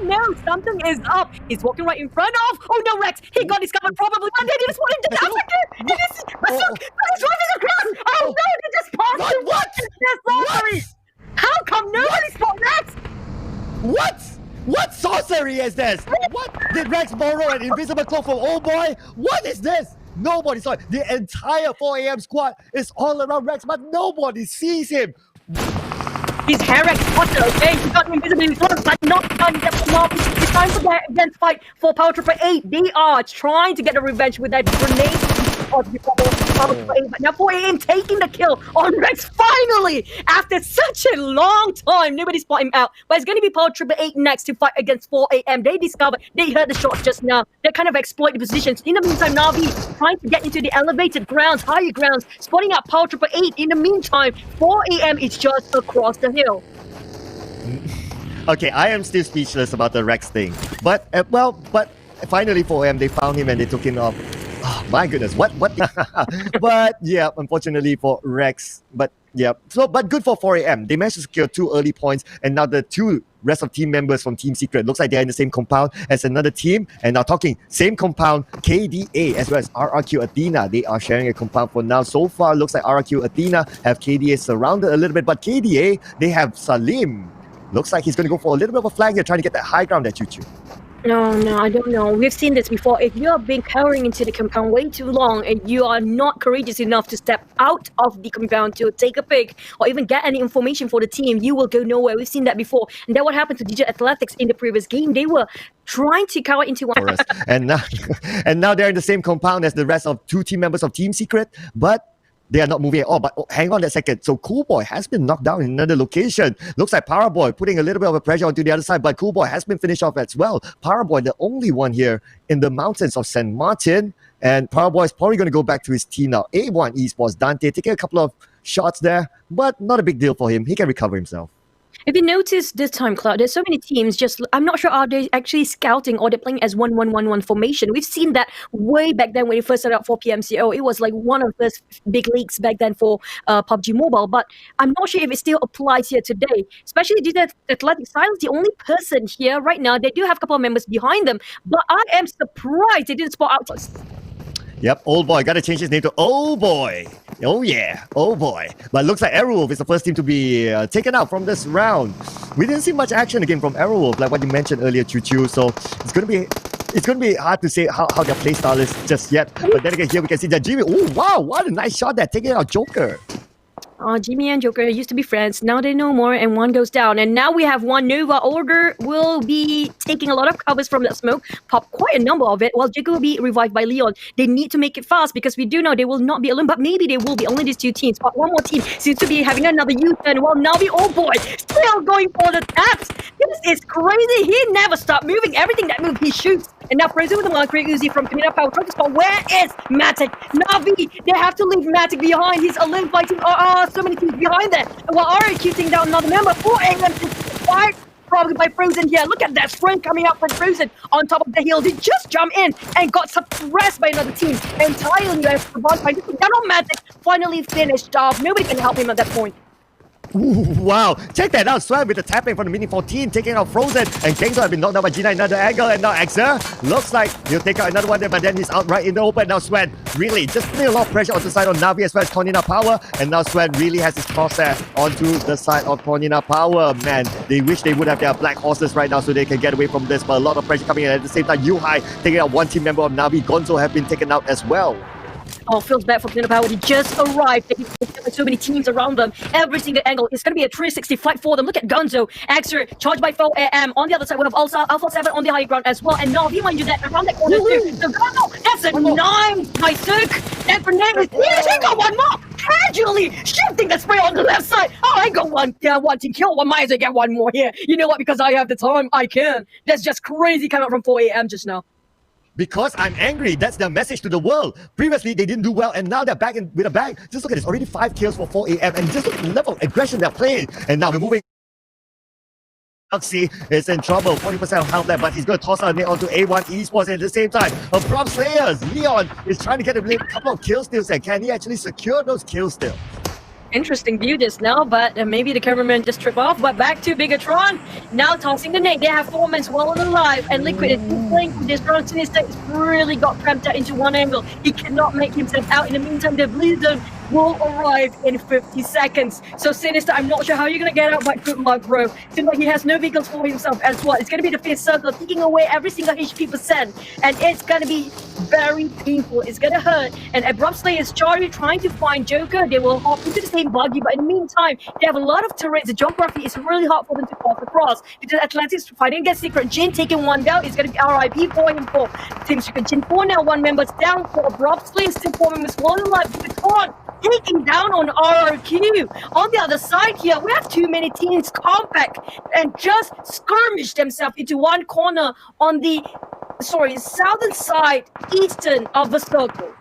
no, something is up. He's walking right in front of. Oh no, Rex! He got discovered probably. And they just wanted to Africa. But he's driving across. Oh no, they just passed. What? How come nobody spot Rex? What sorcery is this? What? Did Rex borrow an invisible cloak from old boy? What is this? Nobody saw it. The entire 4 a.m. squad is all around Rex, but nobody sees him. He's Rex Potter, okay? He got invisibility cloak, but not done. It's time for that against fight for Power888. They are trying to get a revenge with that grenade. But now 4 a.m. taking the kill on Rex finally after such a long time. Nobody spot him out, but it's going to be Power888 next to fight against 4 a.m. They discovered, they heard the shots just now. They kind of exploit the positions. In the meantime, Navi trying to get into the elevated grounds, higher grounds, spotting out Power888. In the meantime, 4 a.m. is just across the hill. Okay, I am still speechless about the Rex thing, but but finally 4 a.m. they found him and they took him off. Oh, my goodness, what? But yeah, unfortunately for Rex, but yeah, but good for 4 a.m. They managed to secure 2 early points, and now the 2 rest of team members from Team Secret looks like they're in the same compound as another team, and now talking same compound, KDA as well as RRQ Athena. They are sharing a compound for now. So far, looks like RRQ Athena have KDA surrounded a little bit, but KDA, they have Salim. Looks like he's going to go for a little bit of a flag here, trying to get that high ground at Choo. No, I don't know. We've seen this before. If you're being cowering into the compound way too long and you are not courageous enough to step out of the compound to take a pick or even get any information for the team, you will go nowhere. We've seen that before. And that's what happened to Digital Athletics in the previous game. They were trying to cower into one. and now they're in the same compound as the rest of 2 team members of Team Secret, but they are not moving at all. But hang on a second. So Coolboy has been knocked down in another location. Looks like Paraboy putting a little bit of a pressure onto the other side, but Coolboy has been finished off as well. Paraboy, the only one here in the mountains of St. Martin. And Paraboy is probably going to go back to his team now. A1 Esports, Dante taking a couple of shots there, but not a big deal for him. He can recover himself. If you notice this time, Cloud, there's so many teams just, I'm not sure are they actually scouting or they're playing as 1-1-1-1 formation. We've seen that way back then when it first started out for PMCO. It was like one of the first big leagues back then for PUBG Mobile, but I'm not sure if it still applies here today. Especially Digital Athletics, Silence the only person here right now. They do have a couple of members behind them, but I am surprised they didn't spot out first. Yep, old boy. Got to change his name to old boy. Oh yeah, old boy. But looks like Aerowolf is the first team to be taken out from this round. We didn't see much action again from Aerowolf, like what you mentioned earlier, Choo. So it's gonna be hard to say how their playstyle is just yet. But then again, here we can see that Jimmy. Oh wow, what a nice shot there, taking out Joker. Jimmy and Joker used to be friends. Now they know more, and one goes down. And now we have one Nova. Order will be taking a lot of covers from that smoke, pop quite a number of it, while Jacob will be revived by Leon. They need to make it fast because we do know they will not be alone, but maybe they will be. Only these 2 teams. But one more team seems to be having another U-turn, while Navi, oh boy, still going for the taps. This is crazy. He never stopped moving. Everything that moved, he shoots. And now Frozen with the one great Uzi from Konina Power trying to spot. Where is Matic? Navi, they have to leave Matic behind. He's alone fighting. So many teams behind there. And while RRQ taking down another member, 4 a.m. to fight probably by Frozen here. Look at that sprint coming out from Frozen on top of the hill. They just jumped in and got suppressed by another team entirely. Left the bonfire. Down on Matic, finally finished off. Nobody can help him at that point. Ooh, wow, check that out. Swan with the tapping from the Mini 14, taking out Frozen. And Kengso have been knocked down by Gina in another angle. And now Exer looks like he'll take out another one there, but then he's out right in the open. Now Swan really just putting a lot of pressure on the side on Navi as well as Konina Power. And now Swan really has his crosshair onto the side of Konina Power. Man, they wish they would have their black horses right now so they can get away from this. But a lot of pressure coming in at the same time. Uhigh taking out one team member of Navi. Gonzo have been taken out as well. Oh, feels bad for Konina Power. They just arrived. They have so many teams around them. Every single angle. It's going to be a 360 fight for them. Look at Gonzo. Axer charged by 4 AM. On the other side, we have also Alpha7 on the high ground as well. And now, he mind you that around that corner too. So Gonzo, that's a 9 by Zook. And for Natus, he got one more. Casually shifting the spray on the left side. Oh, I got one to kill. One might as well get one more here. You know what? Because I have the time, I can. That's just crazy coming out from 4 AM just now. Because I'm angry. That's their message to the world. Previously, they didn't do well, and now they're back in with a bang. Just look at this. Already 5 kills for 4 AM, and just look at the level of aggression they're playing. And now we're moving. luxxy is in trouble. 40% of health left, but he's going to toss out onto A1 Esports. And at the same time, Abrupt Slayers, Leon is trying to get a couple of kill steals. And can he actually secure those kill steals? Interesting view just now, but maybe the cameraman just tripped off. But back to Bigetron, now tossing the nade. They have 4 men well and alive, and Liquid is still playing for this round. SiNiSTER is really got cramped out into one angle. He cannot make himself out. In the meantime, the blue zone will arrive in 50 seconds. So SiNiSTER, I'm not sure how you're gonna get out, but good luck, bro. Seems like he has no vehicles for himself as well. It's gonna be the fifth circle, taking away every single HP percent, and it's gonna be very painful. It's gonna hurt. And Abrupt Slayers Charlie trying to find Joker. They will hop into the same buggy, but in the meantime, they have a lot of turrets. The geography is really hard for them to cross across. Because Athletics fighting against Secret Jin, taking one down. It's gonna be RIP for him for Team Secret Jin 4 now. 1 member's down for Abrupt Slayers, still 4 members one alive. Bigetron taking down on RRQ. On the other side here, we have too many teams compact and just skirmish themselves into one corner on the southern side, eastern of the circle.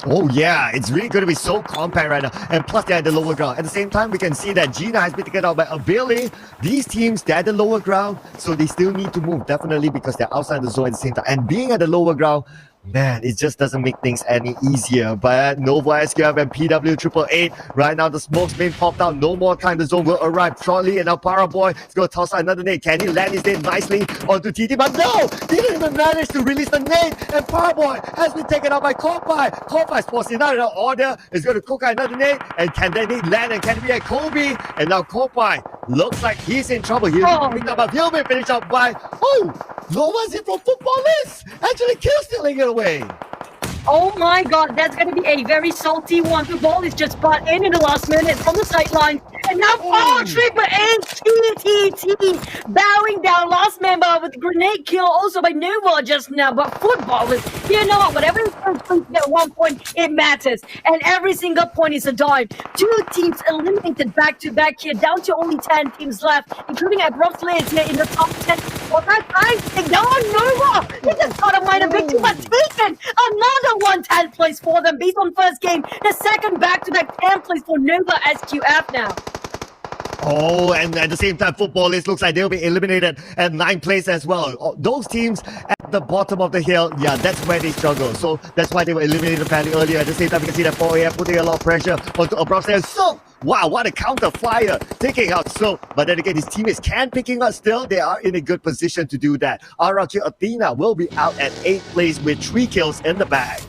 Oh yeah, it's really going to be so compact right now. And plus they're at the lower ground. At the same time, we can see that Gina has been taken out by Abili. These teams, they're at the lower ground, so they still need to move, definitely, because they're outside the zone at the same time. And being at the lower ground, man, it just doesn't make things any easier. But Nova SQF and PW888, right now the smoke's been popped out. No more time, the zone will arrive shortly. And now Paraboy is going to toss out another nade. Can he land his nade nicely onto TT? But no! He didn't even manage to release the nade. And Paraboy has been taken out by Kopai. Kopai is forcing out an order. Is going to cook out another nade. And can that nade land? And can it be a Kobe? And now Kopai looks like he's in trouble. He'll be finished up by... Oh! Nova's in from Futbolist! Actually kill stealing it away. Oh my god, that's going to be a very salty one. The ball is just butt in the last minute from the sideline. And now, Triple H TTT bowing down. Last member with grenade kill also by Nova just now. But Futbolist, you know what? Whatever is at 1 point, it matters. And every single point is a dime. 2 teams eliminated back to back here, down to only 10 teams left, including Abrupt Slayers here in the top 10. For that time, take down Nova. He just got a minor victory, but taken another 10th place for them based on first game. The second back-to-back 10th place for Nova SQF now. Oh, and at the same time, Futbolist looks like they'll be eliminated at 9th place as well. Those teams at the bottom of the hill, yeah, that's where they struggle. So that's why they were eliminated fairly earlier. At the same time, you can see that 4AM putting a lot of pressure onto Abrupt Slayers. So, wow, what a counter flyer taking out So. But then again, his teammates can picking up still. They are in a good position to do that. RRQ Athena will be out at 8th place with 3 kills in the bag.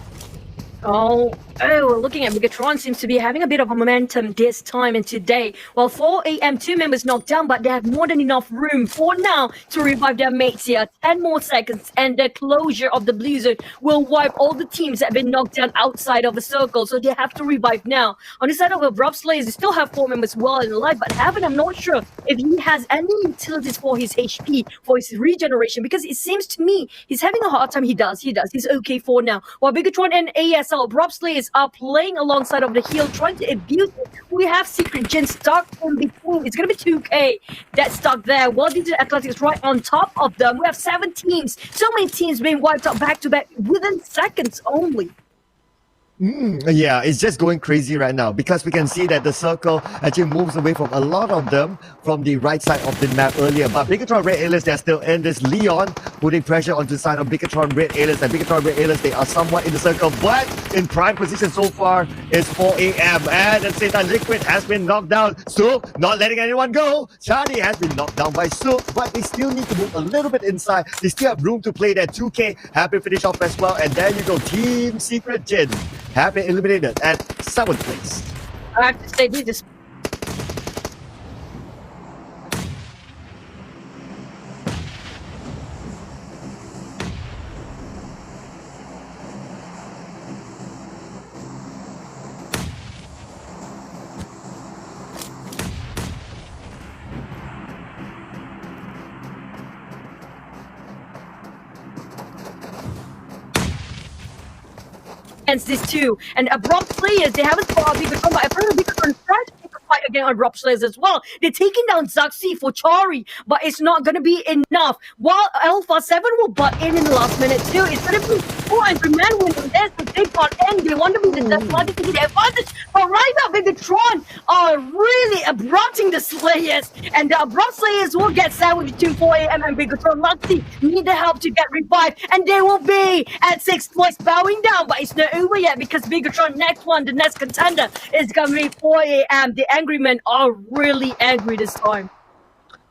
Oh, looking at Bigetron seems to be having a bit of a momentum this time and today. While 4 AM 2 members knocked down, but they have more than enough room for now to revive their mates here. 10 more seconds and the closure of the blue zone will wipe all the teams that have been knocked down outside of the circle, so they have to revive now. On the side of Abrupt Slayers, they still have 4 members well and alive, but Heaven, I'm not sure if he has any utilities for his HP, for his regeneration, because it seems to me he's having a hard time. He does. He's okay for now. While Bigetron and ASL, Abrupt Slayers are playing alongside of the heel, trying to abuse it. We have Secret Jin stuck in between. It's going to be 2K that's stuck there. World Digital Athletics right on top of them. We have 7 teams. So many teams being wiped out back to back within seconds only. Yeah, it's just going crazy right now because we can see that the circle actually moves away from a lot of them from the right side of the map earlier. But Bigetron Red Aliens, they're still in this. Leon putting pressure onto the side of Bigetron Red Aliens. And Bigetron Red Aliens, they are somewhat in the circle, but in prime position so far is 4 AM. And at the same time, Liquid has been knocked down. So, not letting anyone go. Charlie has been knocked down by Sook, but they still need to move a little bit inside. They still have room to play that 2K. Have been finished off as well. And there you go, Team Secret Jin have been eliminated at 7th place. I have to say, this is against this too. And Abrupt Slayers, they haven't fought Bigetron, but I've heard Bigetron try to pick fight against Abrupt Slayers as well. They're taking down zuxxy for Chari, but it's not going to be enough. While Alpha7 will butt in the last minute too. It's going to be 4 angry men winning this. They've got end. They want to be the desperate to get the advantage. But right now, Bigetron are really abrupting the Slayers. And the Abrupt Slayers will get sandwiched between 4 a.m. and Bigetron luxxy need the help to get revived. And they will be at 6th place bowing down. But it's not over yet because Bigetron the next contender is going to be 4 a.m. The angry men are really angry this time.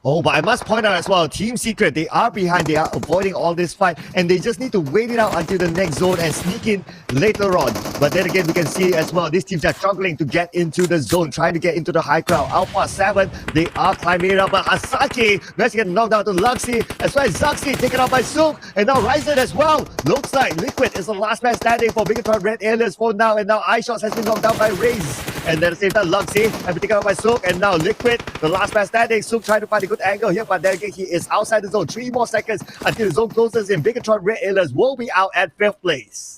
Oh, but I must point out as well, Team Secret, they are behind, they are avoiding all this fight, and they just need to wait it out until the next zone and sneak in later on. But then again, we can see as well, these teams are struggling to get into the zone, trying to get into the high ground. Alpha7, they are climbing it up, but Hasaki managed to get knocked out to luxxy, as well as zuxxy taken out by Shuk, and now Ryzen as well. Looks like Liquid is the last man standing for Bigetron Red Aliens for now, and now ishot has been knocked down by Raze. And then at the same time, luxxy has been taken out by Shuk, and now Liquid, the last man standing. Shuk trying to find a good angle here, but then again, he is outside the zone. 3 more seconds until the zone closes in. Bigetron Red Aliens will be out at 5th place.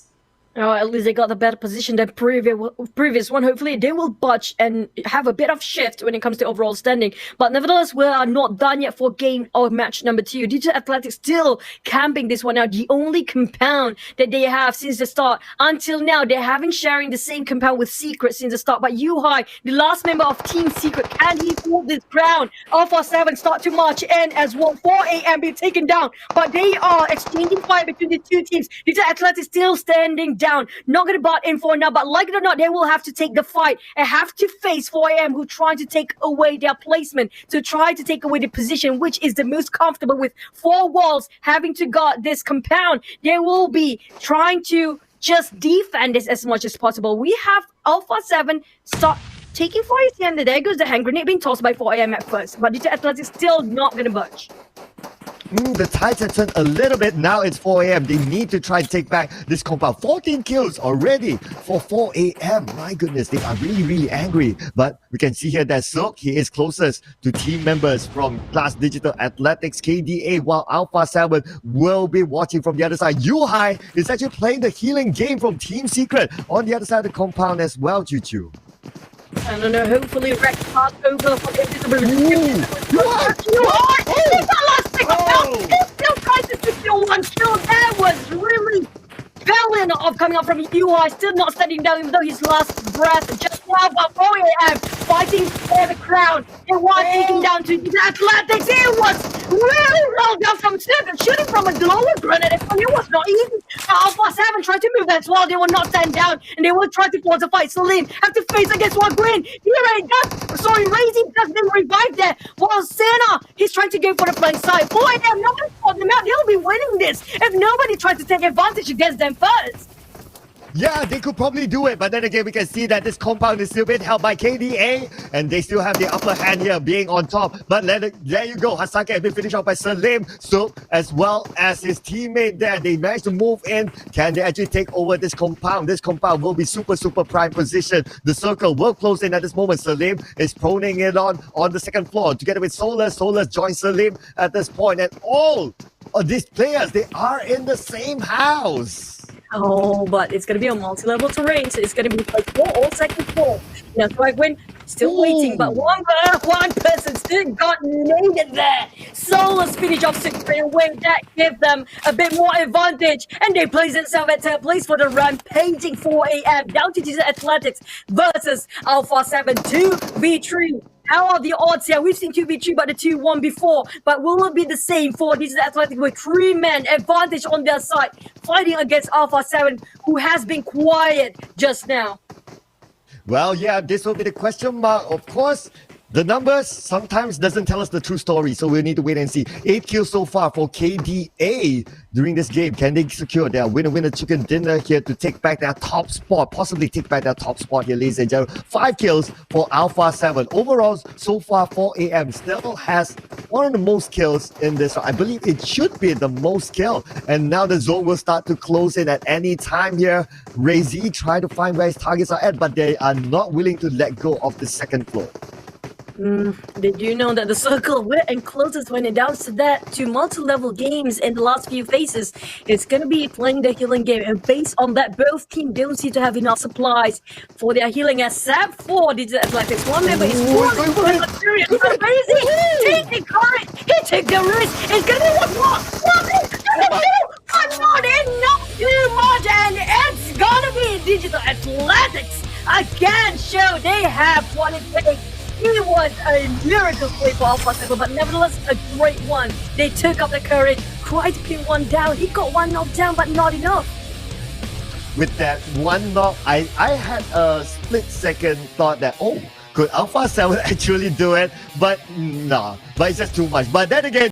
Oh, at least they got the better position than previous one. Hopefully, they will budge and have a bit of shift when it comes to overall standing. But nevertheless, we are not done yet for game or match number 2. Digital Athletics still camping this one out. The only compound that they have since the start. Until now, they haven't sharing the same compound with Secret since the start. But uhigh, the last member of Team Secret, can he hold this ground? Alpha7 start to march in as well. 4 a.m. be taken down. But they are exchanging fire between the two teams. Digital Athletics still standing down, not gonna butt in for now, but like it or not, they will have to take the fight and have to face 4 a.m. who trying to take away their placement, to try to take away the position, which is the most comfortable with 4 walls having to guard this compound. They will be trying to just defend this as much as possible. We have Alpha7 start taking fire at the end, and there goes the hand grenade being tossed by 4 a.m. at first, but Digital Athletics still not gonna budge. The tides have turned a little bit. Now it's 4 a.m. They need to try and take back this compound. 14 kills already for 4 a.m. My goodness, they are really, really angry. But we can see here that Shuk, he is closest to team members from Klas Digital Athletics, KDA, while Alpha7 will be watching from the other side. uhigh is actually playing the healing game from Team Secret on the other side of the compound as well, Choo. I don't know, hopefully Rex pass over for the invisibility. Still tries to secure 1 kill. That was really valiant of coming up from uhigh, still not standing down even though his last breath just now, but 4 a.m. fighting for the crown. It was taken down to the Athletics. It was really well done from Stephen, shooting from a global grenade. It was not easy. Alpha7 tried to move as well. They will not stand down and they will try to force a fight. Salim have to face against one green. Razy has been revived there. While Senna, he's trying to go for the flank side. 4 a.m. nobody fought them out. They'll be winning this if nobody tries to take advantage against them first. Yeah, they could probably do it, but then again, we can see that this compound is still being held by KDA, and they still have the upper hand here, being on top. But there you go, Hasaki has been finished off by Salim, so as well as his teammate there, they managed to move in. Can they actually take over this compound? This compound will be super prime position. The circle will close in at this moment. Salim is proning it on the second floor, together with Solar. Solar joins Salim at this point, and all of these players, they are in the same house. Oh, but it's going to be a multi-level terrain, so it's going to be like 4 or second floor. Now, Swagwin still waiting, but one person still got naded there. Solar's finish off 6 straight away. That gives them a bit more advantage, and they place themselves at 10th place for the rampaging 4 a.m. down to Digital Athletics versus Alpha7 2v3. How are the odds here? We've seen 2v3, but the 2-1 before. But will it be the same for Digital Athletics with 3 men advantage on their side, fighting against Alpha7, who has been quiet just now? Well, yeah, this will be the question mark. Of course, the numbers sometimes doesn't tell us the true story, so we'll need to wait and see. 8 kills so far for KDA during this game. Can they secure their winner chicken dinner here to take back their top spot, possibly take back their top spot here, ladies and gentlemen? 5 kills for Alpha7. Overall, so far, 4 a.m. still has one of the most kills in this. I believe it should be the most kill. And now the zone will start to close in at any time here. Razy try to find where his targets are at, but they are not willing to let go of the second floor. Did you know that the circle where and closest when it down to that to multi-level games in the last few phases, it's gonna be playing the healing game, and based on that, both teams don't seem to have enough supplies for their healing. Except for Digital Athletics, one member is falling for material. Amazing! Taking courage, he took the risk. It's gonna be one more. One more, not too much, and it's gonna be Digital Athletics again. Show they have what it takes. It was a miracle play for Alpha7, but nevertheless a great one. They took up the courage, tried to pin one down. He got one knocked down, but not enough. With that one knock, I had a split second thought that, oh, could Alpha7 actually do it? But no, but it's just too much. But then again,